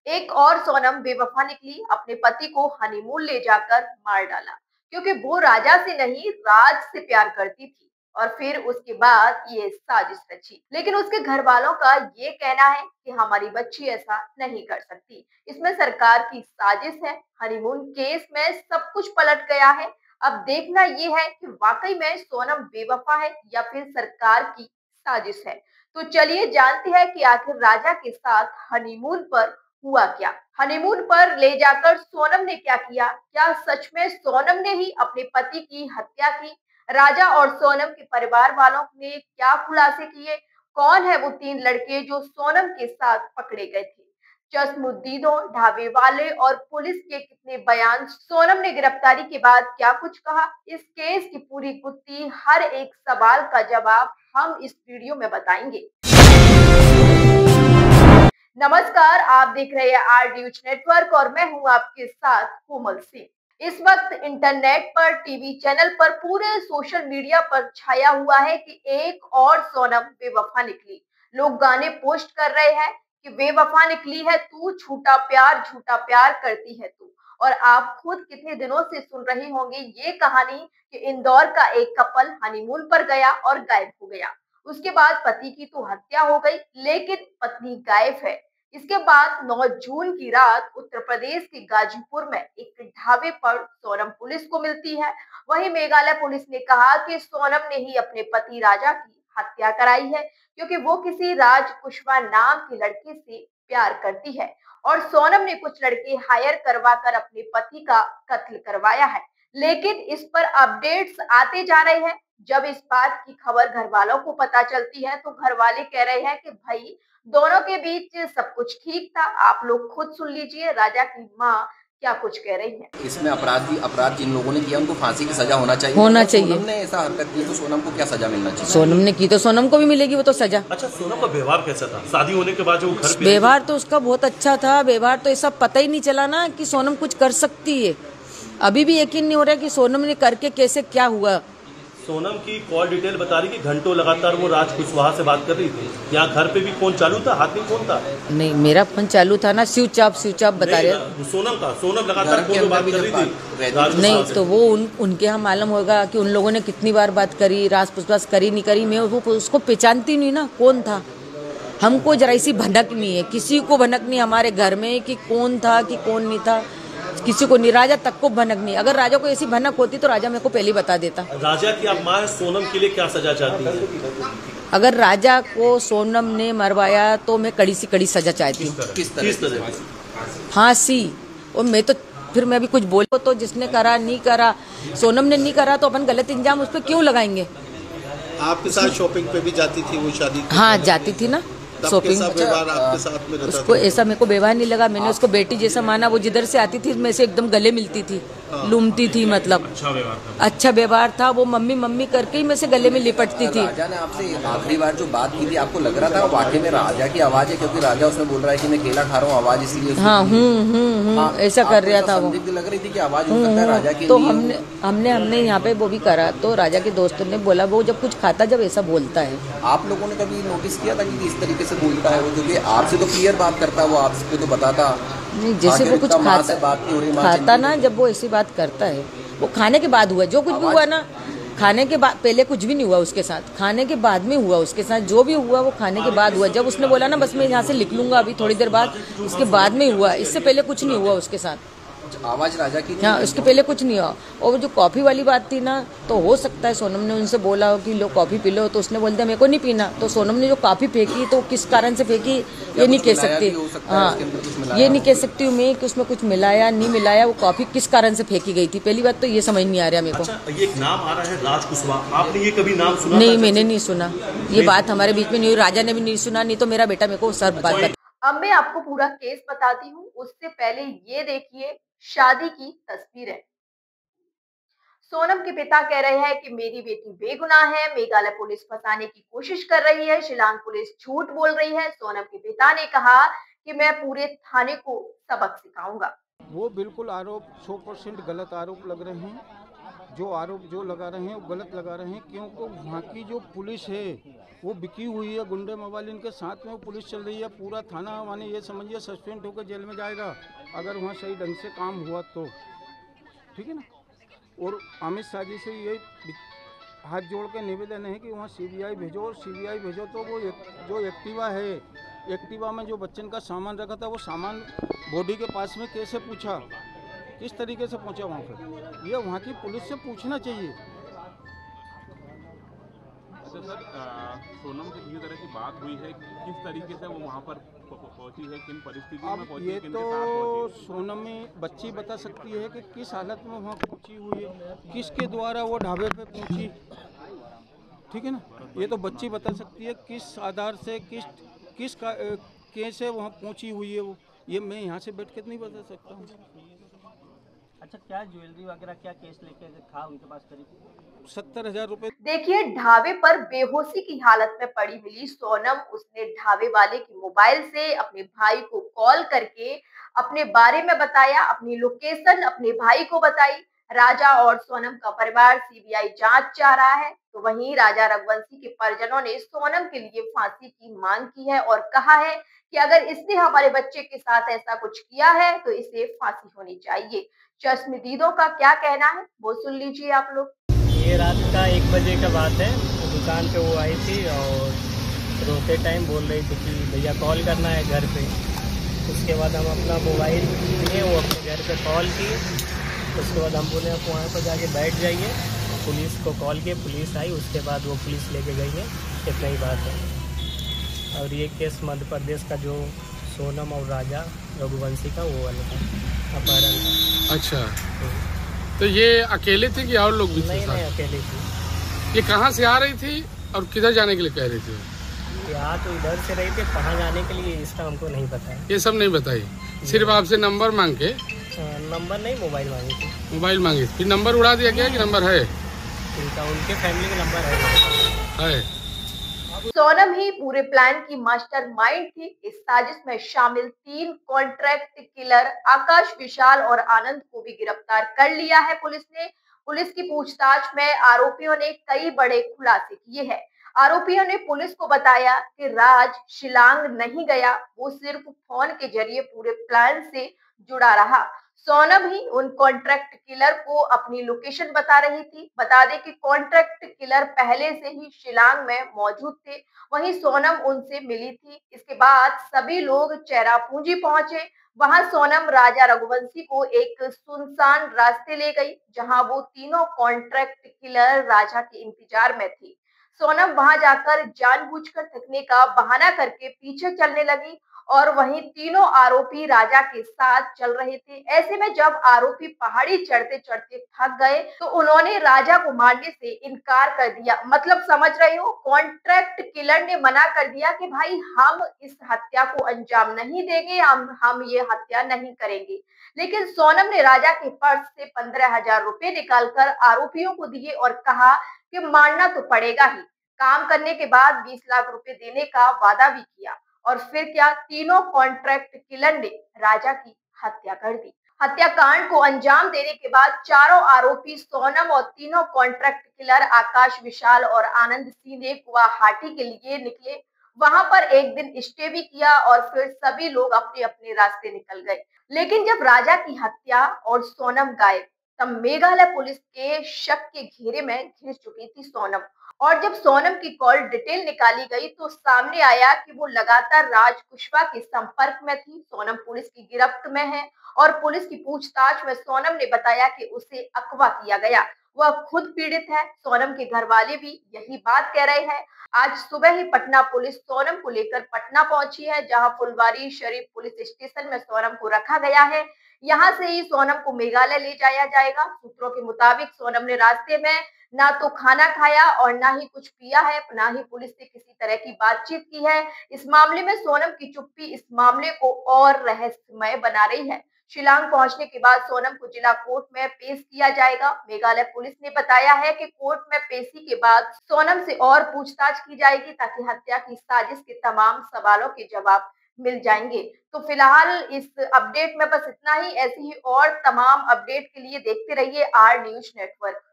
एक और सोनम बेवफा निकली, अपने पति को हनीमून ले जाकर मार डाला क्योंकि वो राजा से नहीं राज से प्यार करती थी। और फिर उसके बाद ये साजिश रची, लेकिन उसके घर वालों का ये कहना है कि हमारी बच्ची ऐसा नहीं कर सकती, इसमें सरकार की साजिश है। हनीमून केस में सब कुछ पलट गया है। अब देखना ये है कि वाकई में सोनम बेवफा है या फिर सरकार की साजिश है। तो चलिए जानते हैं कि आखिर राजा के साथ हनीमून पर हुआ क्या। हनीमून पर ले जाकर सोनम ने क्या किया? क्या सच में सोनम ने ही अपने पति की हत्या की? राजा और सोनम के परिवार वालों ने क्या खुलासे किए? कौन है वो तीन लड़के जो सोनम के साथ पकड़े गए थे? जसमुद्दीनों, ढाबे वाले और पुलिस के कितने बयान? सोनम ने गिरफ्तारी के बाद क्या कुछ कहा? इस केस की पूरी गुत्थी, हर एक सवाल का जवाब हम इस वीडियो में बताएंगे। नमस्कार, आप देख रहे हैं आर न्यूज नेटवर्क और मैं हूं आपके साथ कोमल सिंह। इस वक्त इंटरनेट पर, टीवी चैनल पर, पूरे सोशल मीडिया पर छाया हुआ है कि एक और सोनम बेवफा निकली। लोग गाने पोस्ट कर रहे हैं कि बेवफा निकली है तू, झूठा प्यार करती है तू। और आप खुद कितने दिनों से सुन रहे होंगे ये कहानी कि इंदौर का एक कपल हनीमून पर गया और गायब हो गया। उसके बाद पति की तो हत्या हो गई, लेकिन पत्नी गायब है। इसके बाद 9 जून की रात उत्तर प्रदेश के गाजीपुर में एक ढाबे पर सोनम पुलिस को मिलती है। वहीं मेघालय पुलिस ने कहा कि सोनम ने ही अपने पति राजा की हत्या कराई है क्योंकि वो किसी राज कुशवाहा नाम के लड़के से प्यार करती है और सोनम ने कुछ लड़के हायर करवा कर अपने पति का कत्ल करवाया है। लेकिन इस पर अपडेट्स आते जा रहे हैं। जब इस बात की खबर घर वालों को पता चलती है तो घर वाले कह रहे हैं कि भाई दोनों के बीच सब कुछ ठीक था। आप लोग खुद सुन लीजिए राजा की माँ क्या कुछ कह रही है। इसमें अपराध जिन लोगों ने किया उनको फांसी की सजा होना चाहिए। सोनम ने ऐसा हरकत की तो सोनम को क्या सजा मिलना चाहिए? सोनम ने की तो सोनम को भी मिलेगी वो तो सजा। अच्छा, सोनम का व्यवहार कैसा था शादी होने के बाद जो घर पे? व्यवहार तो उसका बहुत अच्छा था। व्यवहार तो ऐसा पता ही नहीं चला ना कि सोनम कुछ कर सकती है। अभी भी यकीन नहीं हो रहा कि सोनम ने करके कैसे क्या हुआ। सोनम की कॉल डिटेल बता रही कि घंटों लगातार वो राज कुशवाहा से बात कर रही थी। यहाँ घर पे भी फोन चालू था, हाथ में फोन था? नहीं, मेरा फोन चालू था ना, स्विच ऑफ बता रहे। सोनम लगातार फोन पे बात कर रही थी। नहीं तो वो उनके यहाँ मालूम होगा कि उन लोगों ने कितनी बार बात करी, राज पुछताछ करी नहीं करी। मैं उसको पहचानती नहीं ना कौन था। हमको जरा सी भनक नहीं है, किसी को भनक नहीं हमारे घर में कि कौन था कि कौन नहीं था, किसी को नहीं। राजा तक को भनक नहीं। अगर राजा को ऐसी भनक होती तो राजा मेरे को पहले बता देता। राजा की आप माँ सोनम के लिए क्या सजा चाहती है? अगर राजा को सोनम ने मरवाया तो मैं कड़ी से कड़ी सजा चाहती हूँ। किस तरह? फांसी। और मैं तो फिर मैं भी कुछ बोलो तो जिसने करा नहीं करा, सोनम ने नहीं करा तो अपन गलत इंजाम उस पर क्यों लगाएंगे? आपके साथ शॉपिंग पे भी जाती थी वो शादी? हाँ जाती थी ना शॉपिंग। व्यवहार आपके साथ में रहता उसको ऐसा मेरे को व्यवहार नहीं लगा। मैंने उसको बेटी जैसा माना। वो जिधर से आती थी मैं से एकदम गले मिलती थी, लूमती थी। मतलब अच्छा व्यवहार था। वो मम्मी मम्मी करके ही मैं से गले में लिपटती थी। राजा ने आपसे आखिरी बार जो बात की थी आपको लग रहा था वाकई में राजा की आवाज है? क्योंकि राजा उसमें बोल रहा है कि मैं केला खा रहा हूँ, आवाज इसलिए। हाँ, ऐसा कर रहा था वो। लग रही थी कि आवाज हो सकता है राजा की। तो हमने यहाँ पे वो भी करा तो राजा के दोस्तों ने बोला वो जब कुछ खाता जब ऐसा बोलता है। आप लोगों ने कभी नोटिस किया था कि इस तरीके से बोलता है वो? क्योंकि आपसे तो क्लियर बात करता है वो, आपसे तो बताता नहीं। जैसे वो कुछ खाता ना, जब वो ऐसी बात करता है वो खाने के बाद हुआ। जो कुछ भी हुआ ना खाने के बाद, पहले कुछ भी नहीं हुआ उसके साथ, खाने के बाद में हुआ उसके साथ। जो भी हुआ वो खाने के बाद हुआ। जब उसने बोला ना बस मैं यहाँ से लिख लूंगा अभी थोड़ी देर बाद, उसके बाद में हुआ। इससे पहले कुछ नहीं हुआ उसके साथ। आवाज राजा की? हाँ, उसके पहले कुछ नहीं हुआ। और जो कॉफी वाली बात थी ना, तो हो सकता है सोनम ने उनसे बोला हो कि लो कॉफी पी लो, तो उसने बोल दिया मेरे को नहीं पीना। तो सोनम ने जो कॉफी फेंकी तो किस कारण से फेंकी ये नहीं कह सकती। हाँ, ये नहीं कह सकती हूँ मैं कि उसमें कुछ मिलाया नहीं मिलाया। वो कॉफी किस कारण से फेंकी गई थी पहली बात तो ये समझ नहीं आ रहा मेरे को। अच्छा, ये एक नाम आ रहा है राज कुशवाहा, आपने ये कभी नाम सुना? नहीं, मैंने नहीं सुना। ये बात हमारे बीच में नहीं हुई। राजा ने भी नहीं सुना, नहीं तो मेरा बेटा मेरे को सब बात बता। अब मैं आपको पूरा केस बताती हूँ, उससे पहले ये देखिए शादी की तस्वीरें। सोनम के पिता कह रहे हैं कि मेरी बेटी बेगुनाह है। मेघालय पुलिस फंसाने की कोशिश कर रही है। शिलांग पुलिस झूठ बोल रही है। सोनम के पिता ने कहा कि मैं पूरे थाने को सबक सिखाऊंगा। वो बिल्कुल आरोप 100% गलत आरोप लग रहे हैं। जो आरोप जो लगा रहे हैं वो गलत लगा रहे हैं, क्योंकि वहाँ की जो पुलिस है वो बिकी हुई है, गुंडे मोबाइल इनके साथ में वो पुलिस चल रही है। पूरा थाना माने ये समझिए सस्पेंड होकर जेल में जाएगा अगर वहाँ सही ढंग से काम हुआ तो, ठीक है ना। और अमित शाह जी से ये हाथ जोड़ के निवेदन है कि वहाँ सीबीआई भेजो, और सीबीआई भेजो तो वो जो एक्टिवा है, एक्टिवा में जो बच्चन का सामान रखा था वो सामान बॉडी के पास में कैसे पूछा, किस तरीके से पहुंचा वहाँ पर, ये वहाँ की पुलिस से पूछना चाहिए। अच्छा सर, सोनम से किसी तरह की बात हुई है, किस तरीके से वो वहाँ पर पहुंची है, किन परिस्थितियों में पहुंची है, किनके साथ पहुंची है? सोनम में बच्ची बता सकती है कि किस हालत में वहाँ पहुंची हुई है, किसके द्वारा वो ढाबे पे पहुंची, ठीक है ना। ये तो बच्ची बता सकती है किस आधार से किस कैसे वहाँ पहुंची हुई है वो, ये मैं यहाँ से बैठ के नहीं बता सकता हूँ। अच्छा, क्या ज्वेलरी वगैरह क्या केस लेके था उनके पास करीब 70,000 रुपए। देखिए, ढाबे पर बेहोशी की हालत में पड़ी मिली सोनम, उसने ढाबे वाले की मोबाइल से अपने भाई को कॉल करके अपने बारे में बताया, अपनी लोकेशन अपने भाई को बताई। राजा और सोनम का परिवार सीबीआई जांच चाह रहा है, तो वहीं राजा रघुवंशी के परिजनों ने सोनम के लिए फांसी की मांग की है और कहा है कि अगर इसने हमारे बच्चे के साथ ऐसा कुछ किया है तो इसे फांसी होनी चाहिए। चश्मदीदों का क्या कहना है वो सुन लीजिए आप लोग। ये रात का 1 बजे का बात है। तो दुकान पे वो आई थी और रोते टाइम बोल रही थी कि भैया कॉल करना है घर पे। उसके बाद हम अपना मोबाइल लिए, वो अपने घर पे कॉल की। उसके बाद हम बोले आप वहाँ पर जाके बैठ जाइए, पुलिस को कॉल किए, पुलिस आई। उसके बाद वो पुलिस लेके गई है, इतना ही बात है। और ये केस मध्य प्रदेश का जो सोनम और राजा रघुवंशी का वो वाला था, अपहरण का। अच्छा, तो ये अकेले थे कि और लोग भी थे? नहीं, अकेले थी। ये कहाँ से आ रही थी और किधर जाने के लिए कह रही थी? यहाँ तो इधर से रही थी, कहाँ जाने के लिए इसका हमको नहीं पता है। ये सब नहीं बताई, सिर्फ आपसे नंबर मांग के? नंबर नहीं, मोबाइल मांगी थी। मोबाइल मांगी, फिर नंबर उड़ा दिया गया कि नंबर है? उनके फैमिली का नंबर है। सोनम ही पूरे प्लान की मास्टरमाइंड थी। इस साजिश में शामिल 3 कॉन्ट्रैक्ट किलर आकाश, विशाल और आनंद को भी गिरफ्तार कर लिया है पुलिस ने। पुलिस की पूछताछ में आरोपियों ने कई बड़े खुलासे किए हैं। आरोपियों ने पुलिस को बताया कि राज शिलांग नहीं गया, वो सिर्फ फोन के जरिए पूरे प्लान से जुड़ा रहा। सोनम ही उन कॉन्ट्रैक्ट किलर को अपनी लोकेशन बता रही थी। बता दें कि कॉन्ट्रैक्ट किलर पहले से ही शिलांग में मौजूद थे, वहीं सोनम उनसे मिली थी। इसके बाद सभी लोग चेरापूंजी पहुंचे। वहां सोनम राजा रघुवंशी को एक सुनसान रास्ते ले गई, जहां वो तीनों कॉन्ट्रैक्ट किलर राजा के इंतजार में थी। सोनम वहां जाकर जानबूझकर थकने का बहाना करके पीछे चलने लगी और वहीं तीनों आरोपी राजा के साथ चल रहे थे। ऐसे में जब आरोपी पहाड़ी चढ़ते चढ़ते थक गए तो उन्होंने राजा को मारने से इनकार कर दिया। मतलब समझ रहे हो, कॉन्ट्रैक्ट किलर ने मना कर दिया कि भाई हम इस हत्या को अंजाम नहीं देंगे, हम ये हत्या नहीं करेंगे। लेकिन सोनम ने राजा के पर्स से 15,000 रुपए निकालकर आरोपियों को दिए और कहा कि मारना तो पड़ेगा ही। काम करने के बाद 20 लाख रुपए देने का वादा भी किया। और फिर क्या, तीनों कॉन्ट्रैक्ट किलर ने राजा की हत्या कर दी। हत्याकांड को अंजाम देने के बाद चारों आरोपी सोनम और तीनों कॉन्ट्रैक्ट किलर आकाश, विशाल और आनंद सीधे गुवाहाटी के लिए निकले। वहां पर एक दिन स्टे भी किया और फिर सभी लोग अपने अपने रास्ते निकल गए। लेकिन जब राजा की हत्या और सोनम गायब, तब मेघालय पुलिस के शक के घेरे में घिर चुकी थी सोनम। और जब सोनम की कॉल डिटेल निकाली गई तो सामने आया कि वो लगातार राज कुशवाहा के संपर्क में थी। सोनम पुलिस की गिरफ्त में है और पुलिस की पूछताछ में सोनम ने बताया कि उसे अगवा किया गया, वह खुद पीड़ित है। सोनम के घर वाले भी यही बात कह रहे हैं। आज सुबह ही पटना पुलिस सोनम को लेकर पटना पहुंची है, जहां फुलवारी शरीफ पुलिस स्टेशन में सोनम को रखा गया है। यहाँ से ही सोनम को मेघालय ले जाया जाएगा। सूत्रों के मुताबिक सोनम ने रास्ते में ना तो खाना खाया और ना ही कुछ पिया है, ना ही पुलिस से किसी तरह की बातचीत की है। इस मामले में सोनम की चुप्पी इस मामले को और रहस्यमय बना रही है। शिलांग पहुंचने के बाद सोनम को जिला कोर्ट में पेश किया जाएगा। मेघालय पुलिस ने बताया है कि कोर्ट में पेशी के बाद सोनम से और पूछताछ की जाएगी, ताकि हत्या की साजिश के तमाम सवालों के जवाब मिल जाएंगे। तो फिलहाल इस अपडेट में बस इतना ही। ऐसी ही और तमाम अपडेट के लिए देखते रहिए आर न्यूज नेटवर्क।